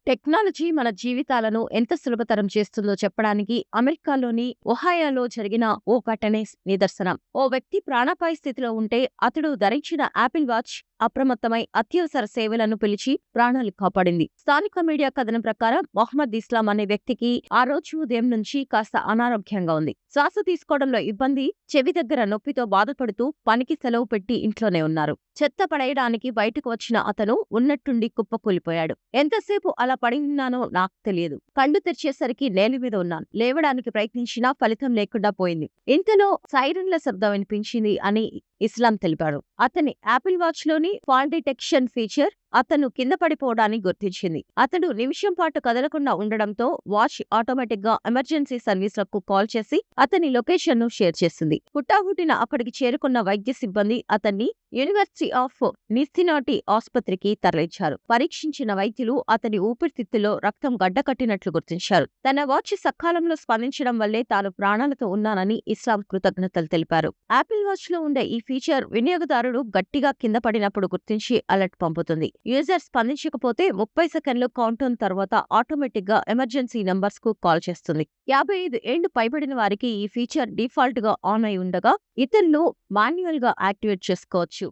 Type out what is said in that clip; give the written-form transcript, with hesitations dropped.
Technology మన జీవితాలను ఎంత సులభతరం చేస్తుందో చెప్పడానికి అమెరికాలోని ఒహాయోలో జరిగిన ఓ ఘటనే నిదర్శనం. ఓ వ్యక్తి ప్రాణాపాయ స్థితిలో ఉంటే అతడు ధరించిన యాపిల్ వాచ్ అప్రమత్తమై అత్యవసర సేవలను పిలిచి ప్రాణాలు కాపాడింది. స్థానిక మీడియా కథనం ప్రకారం మొహమ్మద్ ఇస్లాం అనే వ్యక్తికి ఆ రోజు ఉదయం నుంచి కాస్త అనారోగ్యంగా ఉంది. శ్వాస తీసుకోవడంలో ఇబ్బంది, చెవి దగ్గర నొప్పితో బాధపడుతూ పనికి సెలవు పెట్టి ఇంట్లోనే ఉన్నారు. చెత్త పడేయడానికి బయటకు వచ్చిన అతను ఉన్నట్టుండి కుప్పకూలిపోయాడు. ఎంతసేపు అలా పడి ఉన్నానో నాకు తెలియదు. కళ్ళు తెరిచేసరికి నేల మీద ఉన్నాను. లేవడానికి ప్రయత్నించినా ఫలితం లేకుండా పోయింది. ఇంతలో సైరన్ల శబ్దం వినిపించింది అని ఇస్లాం తెలిపాడు. అతని యాపిల్ వాచ్ లోని ఫాల్ డిటెక్షన్ ఫీచర్ అతను కింద పడిపోవడాన్ని గుర్తించింది. అతడు నిమిషం పాటు కదలకుండా ఉండడంతో వాచ్ ఆటోమేటిక్ గా ఎమర్జెన్సీ సర్వీసులకు కాల్ చేసి అతని లొకేషన్ ను షేర్ చేసింది. హుటాహుటిన అక్కడికి చేరుకున్న వైద్య సిబ్బంది అతన్ని యూనివర్సిటీ ఆఫ్ నిస్సినాటి ఆసుపత్రికి తరలించారు. పరీక్షించిన వైద్యులు అతని ఊపిరితిత్తులో రక్తం గడ్డకట్టినట్లు గుర్తించారు. తన వాచ్ సకాలంలో స్పందించడం వల్లే తాను ప్రాణాలతో ఉన్నానని ఇస్లాం కృతజ్ఞతలు తెలిపారు. యాపిల్ వాచ్ లో ఉండే ఈ ఫీచర్ వినియోగదారుడు గట్టిగా కింద పడినప్పుడు గుర్తించి అలర్ట్ పంపుతుంది. యూజర్ స్పందించకపోతే 30 సెకండ్లు కౌంటౌన్ తర్వాత ఆటోమేటిక్ గా ఎమర్జెన్సీ నంబర్స్ కు కాల్ చేస్తుంది. 55 ఏళ్లు పైబడిన వారికి ఈ ఫీచర్ డిఫాల్ట్ గా ఆన్ అయి ఉండగా ఇతరులు మాన్యువల్ గా యాక్టివేట్ చేసుకోవచ్చు.